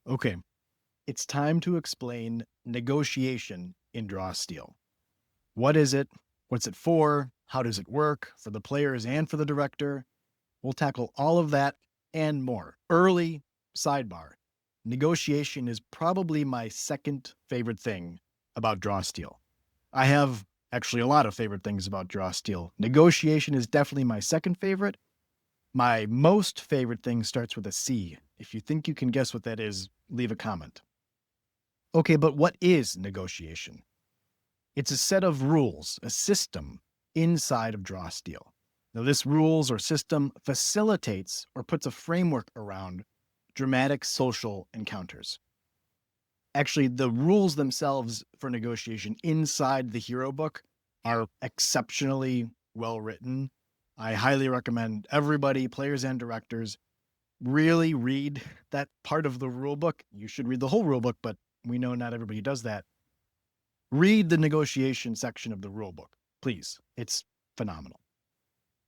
Okay, it's time to explain negotiation in Draw Steel. What is it? What's it for? How does it work for the players and for the director? We'll tackle all of that and more. Early sidebar. Negotiation is probably my second favorite thing about Draw Steel. I have actually a lot of favorite things about Draw Steel. Negotiation is definitely my second favorite. My most favorite thing starts with a C. If you think you can guess what that is, leave a comment. Okay, but what is negotiation? It's a set of rules, a system inside of Draw Steel. Now, this rules or system facilitates or puts a framework around dramatic social encounters. Actually, the rules themselves for negotiation inside the hero book are exceptionally well written. I highly recommend everybody, players and directors, really read that part of the rule book. You should read the whole rule book, but we know not everybody does that. Read the negotiation section of the rule book, please. It's phenomenal.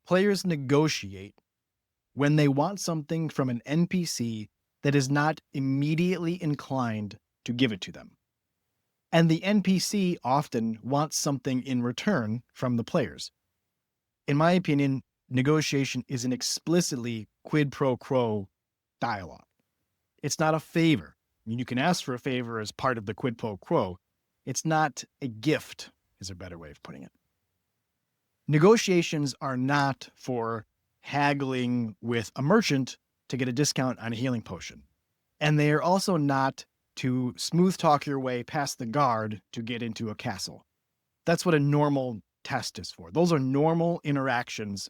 Players negotiate when they want something from an NPC that is not immediately inclined to give it to them. And the NPC often wants something in return from the players. In my opinion, negotiation is an explicitly quid pro quo dialogue. It's not a favor. I mean, you can ask for a favor as part of the quid pro quo. It's not a gift, is a better way of putting it. Negotiations are not for haggling with a merchant to get a discount on a healing potion. And they are also not to smooth talk your way past the guard to get into a castle. That's what a normal test is for. Those are normal interactions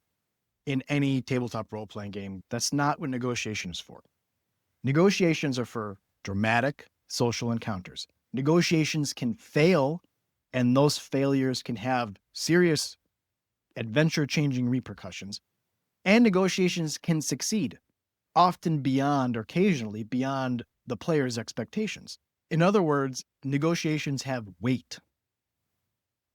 in any tabletop role-playing game. That's not what negotiation is for. Negotiations are for dramatic social encounters. Negotiations can fail, and those failures can have serious adventure-changing repercussions. And negotiations can succeed, often beyond or occasionally beyond the player's expectations. In other words, negotiations have weight.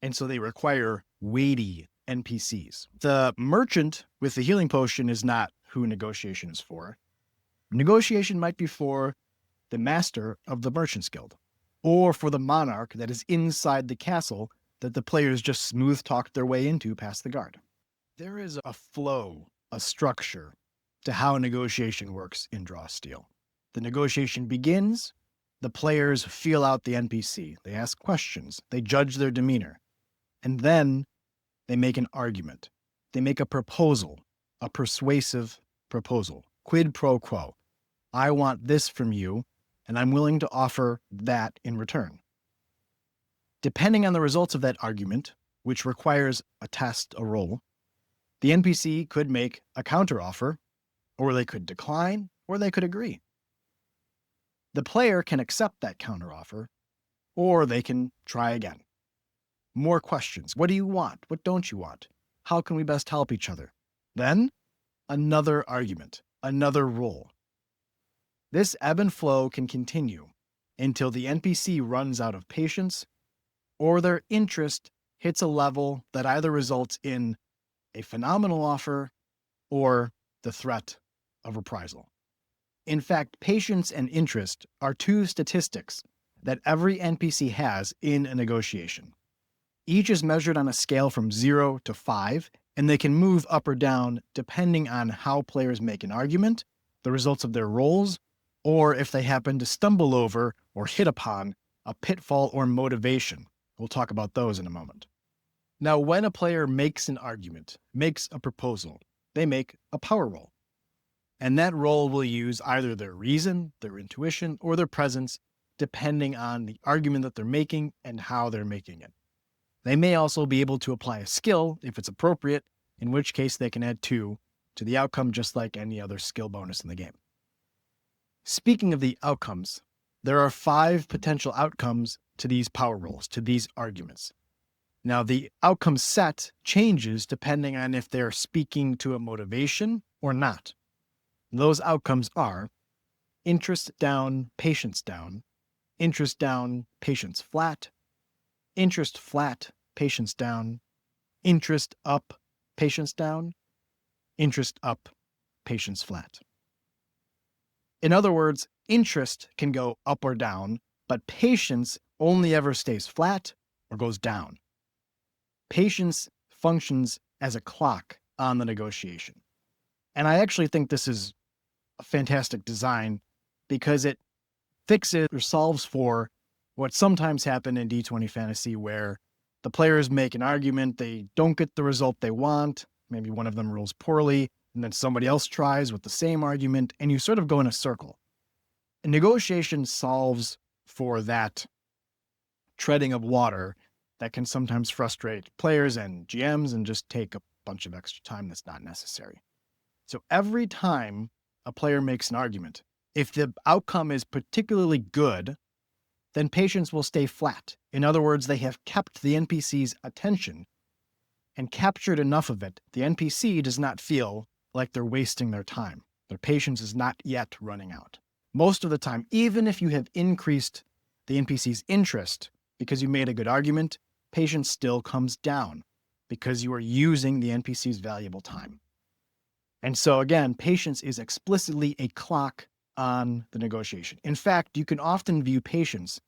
And so they require weighty NPCs. The merchant with the healing potion is not who negotiation is for. Negotiation might be for the master of the Merchant's Guild, or for the monarch that is inside the castle that the players just smooth talked their way into past the guard. There is a flow, a structure to how negotiation works in Draw Steel. The negotiation begins, the players feel out the NPC, they ask questions, they judge their demeanor, and then they make an argument. They make a proposal, a persuasive proposal, quid pro quo. I want this from you, and I'm willing to offer that in return. Depending on the results of that argument, which requires a test, a roll, the NPC could make a counteroffer, or they could decline, or they could agree. The player can accept that counteroffer, or they can try again. More questions. What do you want? What don't you want? How can we best help each other? Then, another argument, another roll. This ebb and flow can continue until the NPC runs out of patience or their interest hits a level that either results in a phenomenal offer or the threat of reprisal. In fact, patience and interest are two statistics that every NPC has in a negotiation. Each is measured on a scale from 0 to 5, and they can move up or down depending on how players make an argument, the results of their rolls, or if they happen to stumble over or hit upon a pitfall or motivation. We'll talk about those in a moment. Now, when a player makes an argument, makes a proposal, they make a power roll. And that roll will use either their reason, their intuition, or their presence, depending on the argument that they're making and how they're making it. They may also be able to apply a skill if it's appropriate, in which case they can add 2 to the outcome just like any other skill bonus in the game. Speaking of the outcomes, there are 5 potential outcomes to these power rolls, to these arguments. Now, the outcome set changes depending on if they're speaking to a motivation or not. Those outcomes are interest down, patience down, interest down, patience flat, interest flat, patience down, interest up, patience down, interest up, patience flat. In other words, interest can go up or down, but patience only ever stays flat or goes down. Patience functions as a clock on the negotiation. And I actually think this is a fantastic design because it fixes or solves for what sometimes happen in D20 fantasy, where the players make an argument, they don't get the result they want, maybe one of them rules poorly, and then somebody else tries with the same argument, and you sort of go in a circle. And negotiation solves for that treading of water that can sometimes frustrate players and GMs and just take a bunch of extra time that's not necessary. So every time a player makes an argument, if the outcome is particularly good, then patience will stay flat. In other words, they have kept the NPC's attention and captured enough of it. The NPC does not feel like they're wasting their time. Their patience is not yet running out. Most of the time, even if you have increased the NPC's interest because you made a good argument, patience still comes down because you are using the NPC's valuable time. And so again, patience is explicitly a clock on the negotiation. In fact, you can often view patience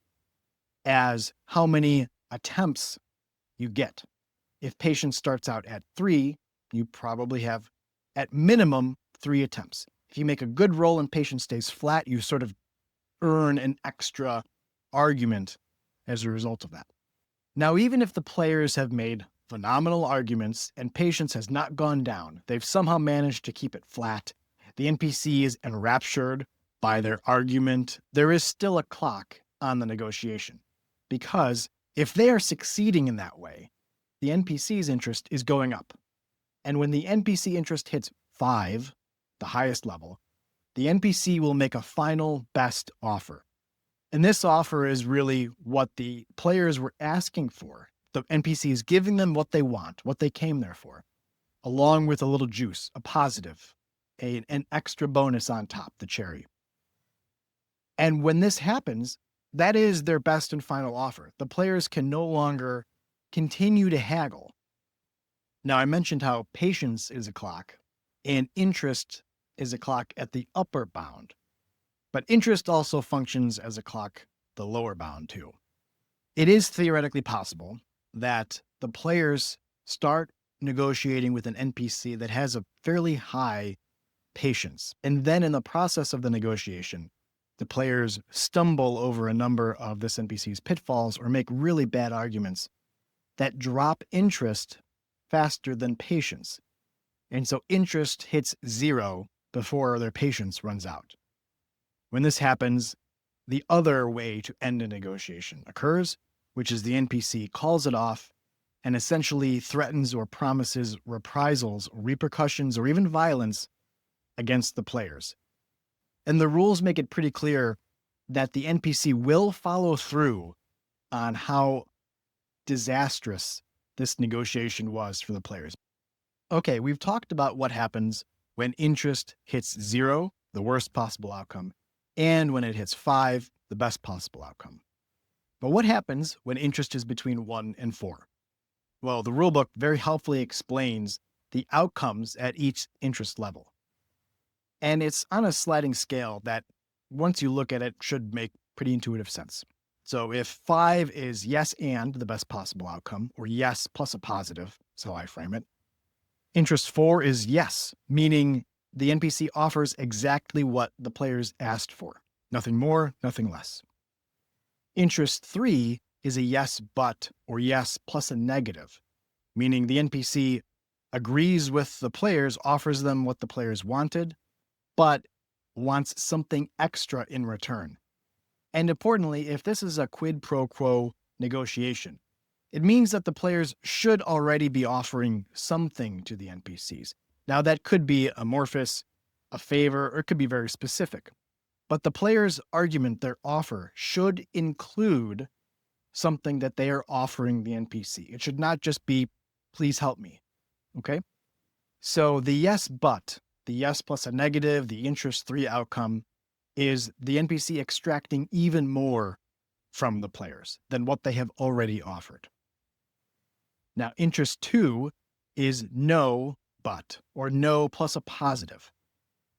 as how many attempts you get. If patience starts out at 3, you probably have at minimum 3 attempts. If you make a good roll and patience stays flat, you sort of earn an extra argument as a result of that. Now, even if the players have made phenomenal arguments and patience has not gone down, they've somehow managed to keep it flat, the NPC is enraptured by their argument, there is still a clock on the negotiation. Because if they are succeeding in that way, the NPC's interest is going up. And when the NPC interest hits 5, the highest level, the NPC will make a final best offer. And this offer is really what the players were asking for. The NPC is giving them what they want, what they came there for, along with a little juice, a positive, an extra bonus on top, the cherry. And when this happens, that is their best and final offer. The players can no longer continue to haggle. Now, I mentioned how patience is a clock and interest is a clock at the upper bound. But interest also functions as a clock, the lower bound too. It is theoretically possible that the players start negotiating with an NPC that has a fairly high patience. And then in the process of the negotiation, the players stumble over a number of this NPC's pitfalls or make really bad arguments that drop interest faster than patience. And so interest hits 0 before their patience runs out. When this happens, the other way to end a negotiation occurs, which is the NPC calls it off and essentially threatens or promises reprisals, repercussions, or even violence against the players. And the rules make it pretty clear that the NPC will follow through on how disastrous this negotiation was for the players. Okay, we've talked about what happens when interest hits 0, the worst possible outcome, and when it hits 5, the best possible outcome. But what happens when interest is between 1 and 4? Well, the rulebook very helpfully explains the outcomes at each interest level. And it's on a sliding scale that, once you look at it, should make pretty intuitive sense. So if 5 is yes and the best possible outcome, or yes plus a positive, is how I frame it, interest 4 is yes, meaning the NPC offers exactly what the players asked for. Nothing more, nothing less. Interest 3 is a yes but, or yes plus a negative, meaning the NPC agrees with the players, offers them what the players wanted, but wants something extra in return. And importantly, if this is a quid pro quo negotiation, it means that the players should already be offering something to the NPCs. Now, that could be amorphous, a favor, or it could be very specific. But the player's argument, their offer, should include something that they are offering the NPC. It should not just be, please help me. Okay? So the yes but, the yes plus a negative, the interest 3 outcome, is the NPC extracting even more from the players than what they have already offered. Now, interest 2 is no but, or no plus a positive.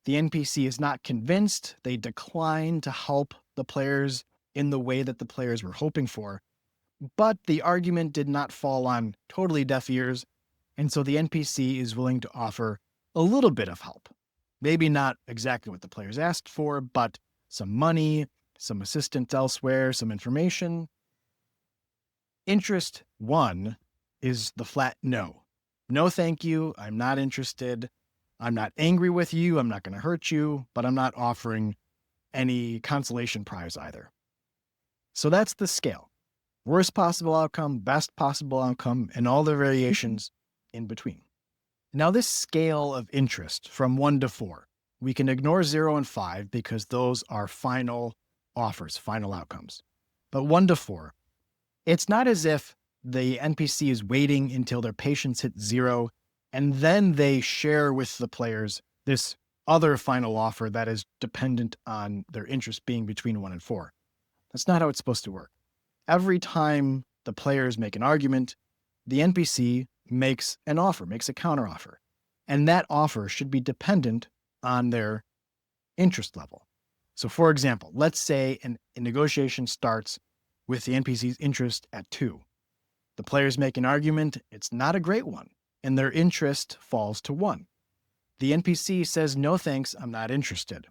the NPC is not convinced, they decline to help the players in the way that the players were hoping for. But the argument did not fall on totally deaf ears, and so the NPC is willing to offer a little bit of help. Maybe not exactly what the players asked for, but some money, some assistance elsewhere, some information. Interest 1 is the flat no. No, thank you. I'm not interested. I'm not angry with you. I'm not going to hurt you, but I'm not offering any consolation prize either. So that's the scale. Worst possible outcome, best possible outcome, and all the variations in between. Now, this scale of interest from 1 to 4, we can ignore 0 and 5 because those are final offers, final outcomes. But 1 to 4, it's not as if the NPC is waiting until their patience hits 0 and then they share with the players this other final offer that is dependent on their interest being between 1 and 4. That's not how it's supposed to work. Every time the players make an argument, the NPC makes an offer, makes a counteroffer. And that offer should be dependent on their interest level. So for example, let's say a negotiation starts with the NPC's interest at 2. The players make an argument, it's not a great one, and their interest falls to 1. The NPC says, no thanks, I'm not interested.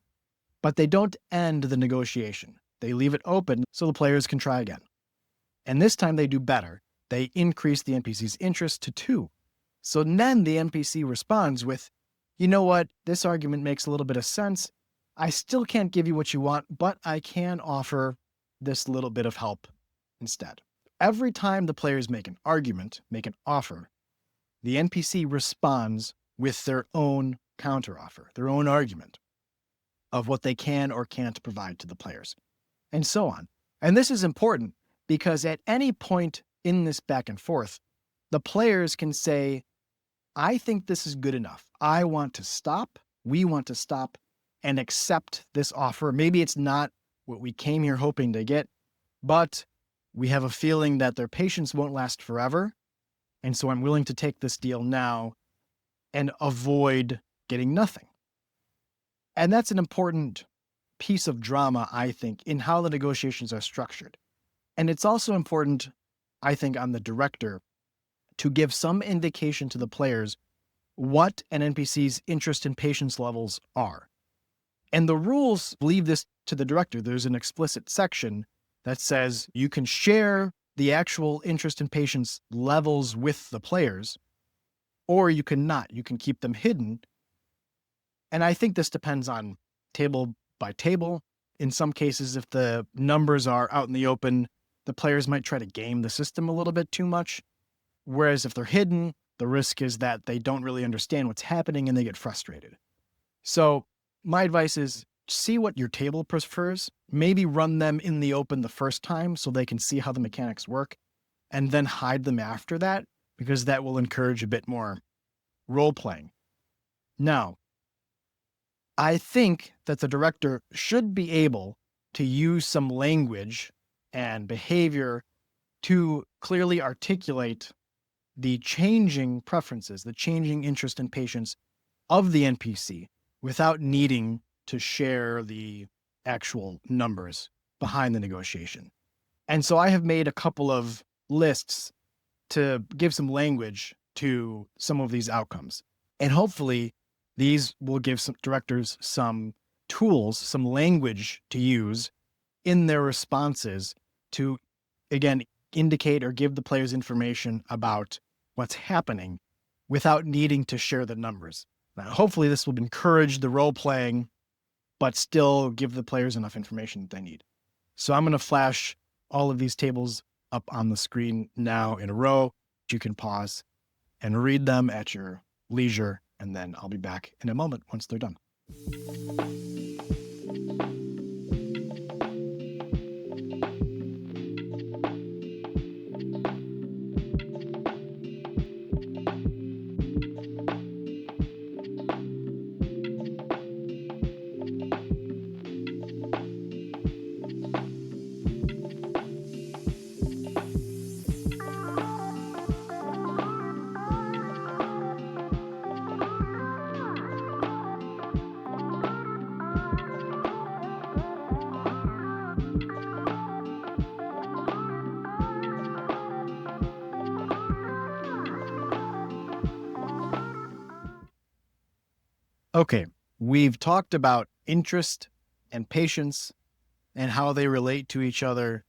But they don't end the negotiation. They leave it open so the players can try again. And this time they do better. They increase the NPC's interest to 2. So then the NPC responds with, you know what, this argument makes a little bit of sense. I still can't give you what you want, but I can offer this little bit of help instead. Every time the players make an argument, make an offer, the NPC responds with their own counteroffer, their own argument of what they can or can't provide to the players, and so on. And this is important because at any point in this back and forth, the players can say, I think this is good enough. I want to stop. We want to stop and accept this offer. Maybe it's not what we came here hoping to get, but we have a feeling that their patience won't last forever. And so I'm willing to take this deal now and avoid getting nothing. And that's an important piece of drama, I think, in how the negotiations are structured. And it's also important, I think, on the director to give some indication to the players what an NPC's interest and patience levels are. And the rules leave this to the director. There's an explicit section that says you can share the actual interest and patience levels with the players, or you cannot. You can keep them hidden. And I think this depends on table by table. In some cases, if the numbers are out in the open, the players might try to game the system a little bit too much. Whereas if they're hidden, the risk is that they don't really understand what's happening and they get frustrated. So my advice is see what your table prefers, maybe run them in the open the first time so they can see how the mechanics work, and then hide them after that, because that will encourage a bit more role-playing. Now, I think that the director should be able to use some language and behavior to clearly articulate the changing preferences, the changing interest and patience of the NPC without needing to share the actual numbers behind the negotiation. And so I have made a couple of lists to give some language to some of these outcomes. And hopefully these will give some directors some tools, some language to use in their responses to, again, indicate or give the players information about what's happening without needing to share the numbers. Now, hopefully this will encourage the role playing, but still give the players enough information that they need. So I'm going to flash all of these tables up on the screen now in a row. You can pause and read them at your leisure, and then I'll be back in a moment once they're done. Okay, we've talked about interest and patience and how they relate to each other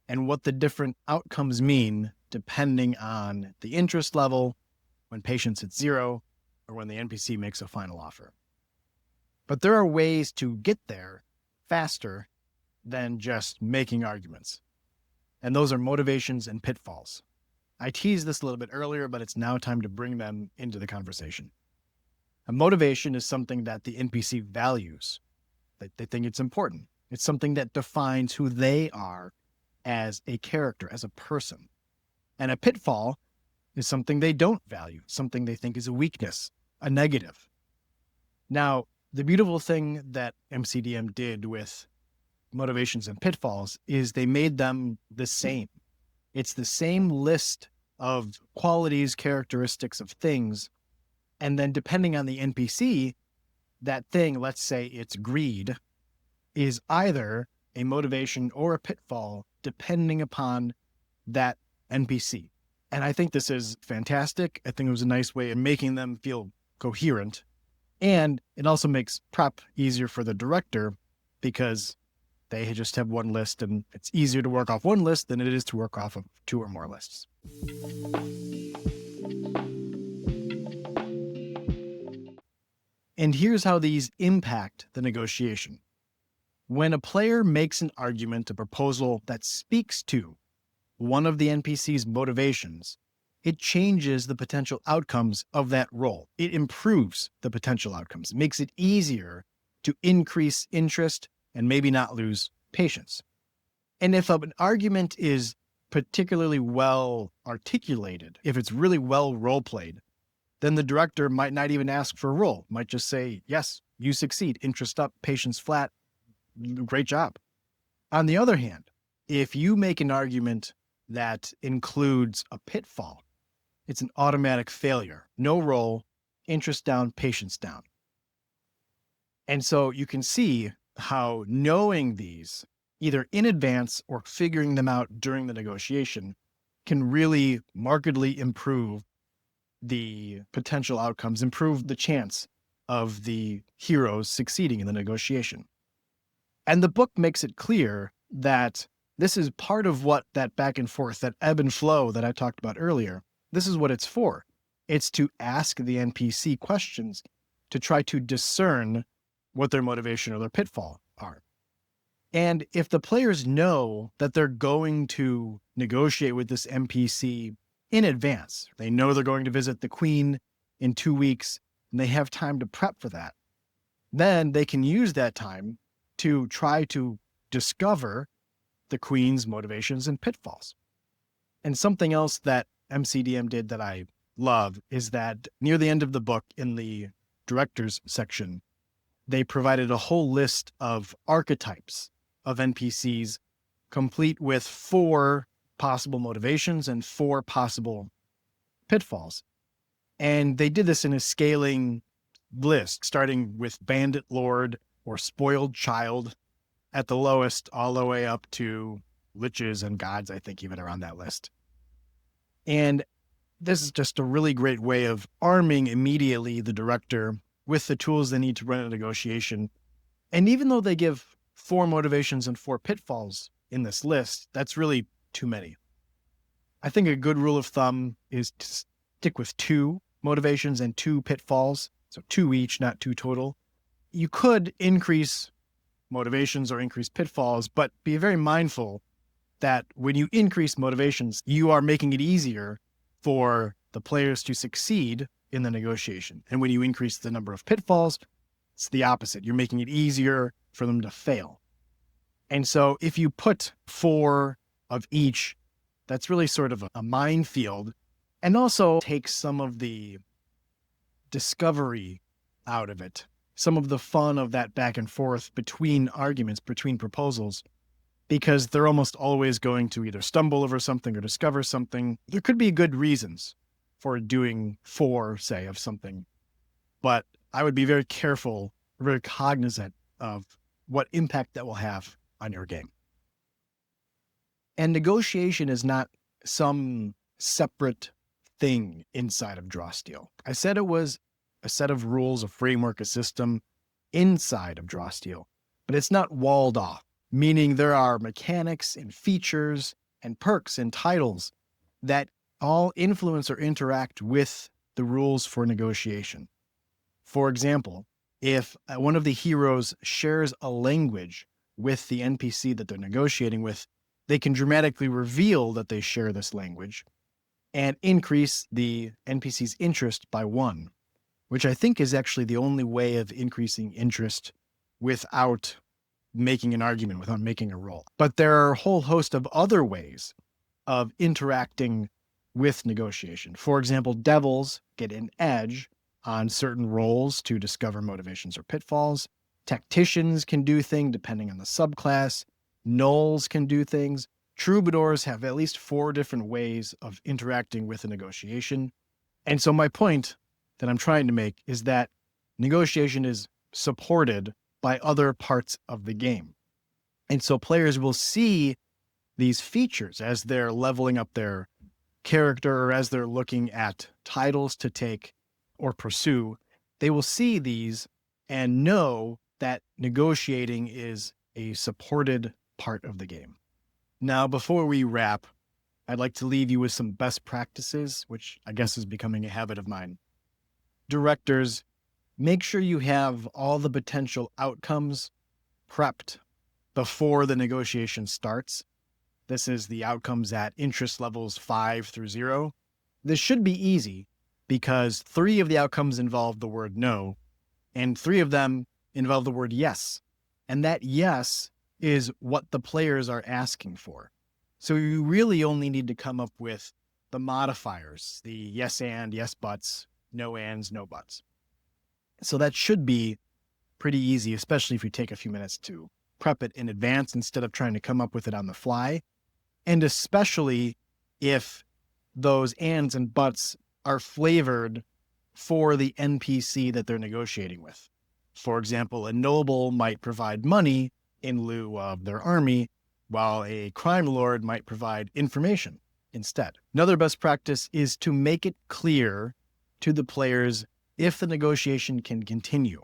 and what the different outcomes mean depending on the interest level, when patience hits 0, or when the NPC makes a final offer. But there are ways to get there faster than just making arguments. And those are motivations and pitfalls. I teased this a little bit earlier, but it's now time to bring them into the conversation. A motivation is something that the NPC values. They think it's important. It's something that defines who they are as a character, as a person. And a pitfall is something they don't value, something they think is a weakness, a negative. Now, the beautiful thing that MCDM did with motivations and pitfalls is they made them the same. It's the same list of qualities, characteristics of things. And then depending on the NPC, that thing, let's say it's greed, is either a motivation or a pitfall depending upon that NPC. And I think this is fantastic. I think it was a nice way of making them feel coherent. And it also makes prep easier for the director because they just have one list, and it's easier to work off one list than it is to work off of 2 or more lists. And here's how these impact the negotiation. When a player makes an argument, a proposal that speaks to one of the NPC's motivations, it changes the potential outcomes of that role. It improves the potential outcomes. It makes it easier to increase interest and maybe not lose patience. And if an argument is particularly well articulated, if it's really well role-played, then the director might not even ask for a roll, might just say, yes, you succeed, interest up, patience flat, great job. On the other hand, if you make an argument that includes a pitfall, it's an automatic failure. No roll, interest down, patience down. And so you can see how knowing these, either in advance or figuring them out during the negotiation, can really markedly improve the potential outcomes, improve the chance of the heroes succeeding in the negotiation. And the book makes it clear that this is part of what that back and forth, that ebb and flow that I talked about earlier, this is what it's for. It's to ask the NPC questions to try to discern what their motivation or their pitfall are. And if the players know that they're going to negotiate with this NPC in advance, they know they're going to visit the queen in 2 weeks, and they have time to prep for that, then they can use that time to try to discover the queen's motivations and pitfalls. And something else that MCDM did that I love is that near the end of the book, in the director's section, they provided a whole list of archetypes of NPCs, complete with 4 possible motivations and 4 possible pitfalls. And they did this in a scaling list, starting with bandit lord or spoiled child at the lowest, all the way up to liches and gods, I think, even are on that list. And this is just a really great way of arming immediately the director with the tools they need to run a negotiation. And even though they give 4 motivations and 4 pitfalls in this list, that's really too many. I think a good rule of thumb is to stick with 2 motivations and 2 pitfalls. So 2 each, not 2 total. You could increase motivations or increase pitfalls, but be very mindful that when you increase motivations, you are making it easier for the players to succeed in the negotiation. And when you increase the number of pitfalls, it's the opposite. You're making it easier for them to fail. And so if you put 4 of each, that's really sort of a minefield, and also takes some of the discovery out of it, some of the fun of that back and forth between arguments, between proposals, because they're almost always going to either stumble over something or discover something. There could be good reasons for doing 4, say, of something, but I would be very careful, very cognizant of what impact that will have on your game. And negotiation is not some separate thing inside of Draw Steel. I said it was a set of rules, a framework, a system inside of Drawsteel, but it's not walled off, meaning there are mechanics and features and perks and titles that all influence or interact with the rules for negotiation. For example, if one of the heroes shares a language with the NPC that they're negotiating with, they can dramatically reveal that they share this language and increase the NPC's interest by 1, which I think is actually the only way of increasing interest without making an argument, without making a roll. But there are a whole host of other ways of interacting with negotiation. For example, devils get an edge on certain rolls to discover motivations or pitfalls. Tacticians can do things depending on the subclass. Gnolls can do things. Troubadours have at least 4 different ways of interacting with a negotiation. And so my point that I'm trying to make is that negotiation is supported by other parts of the game. And so players will see these features as they're leveling up their character or as they're looking at titles to take or pursue. They will see these and know that negotiating is a supported part of the game. Now, before we wrap, I'd like to leave you with some best practices, which I guess is becoming a habit of mine. Directors, make sure you have all the potential outcomes prepped before the negotiation starts. This is the outcomes at interest levels 5 through 0. This should be easy because 3 of the outcomes involve the word no, and 3 of them involve the word yes. And that yes is what the players are asking for. So you really only need to come up with the modifiers, the yes and, yes buts, no ands, no buts. So that should be pretty easy, especially if you take a few minutes to prep it in advance instead of trying to come up with it on the fly. And especially if those ands and buts are flavored for the NPC that they're negotiating with. For example, a noble might provide money in lieu of their army, while a crime lord might provide information instead. Another best practice is to make it clear to the players if the negotiation can continue.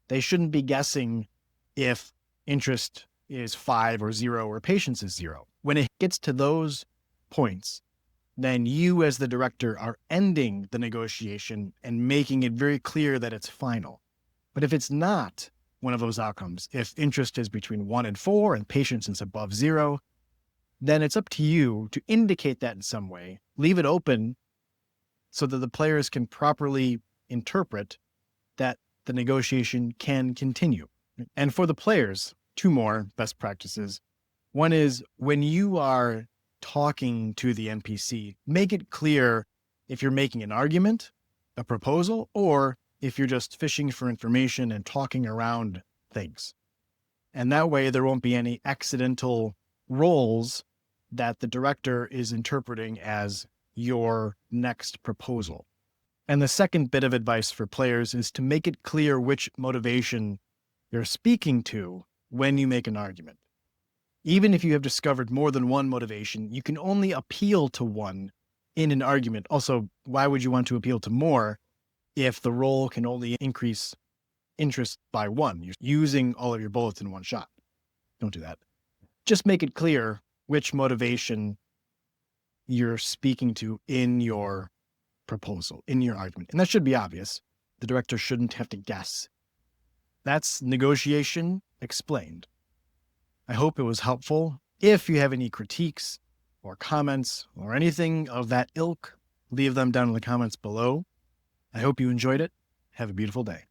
They shouldn't be guessing if interest is 5 or 0 or patience is 0. When it gets to those points, then you as the director are ending the negotiation and making it very clear that it's final. But if it's not one of those outcomes, if interest is between 1 and 4 and patience is above 0, then it's up to you to indicate that in some way, leave it open so that the players can properly interpret that the negotiation can continue. And for the players, 2 more best practices. One is when you are talking to the NPC, make it clear if you're making an argument, a proposal, or if you're just fishing for information and talking around things. And that way there won't be any accidental roles that the director is interpreting as your next proposal. And the second bit of advice for players is to make it clear which motivation you're speaking to when you make an argument. Even if you have discovered more than one motivation, you can only appeal to one in an argument. Also, why would you want to appeal to more if the roll can only increase interest by 1? You're using all of your bullets in one shot. Don't do that. Just make it clear which motivation you're speaking to in your proposal, in your argument. And that should be obvious. The director shouldn't have to guess. That's negotiation explained. I hope it was helpful. If you have any critiques or comments or anything of that ilk, leave them down in the comments below. I hope you enjoyed it. Have a beautiful day.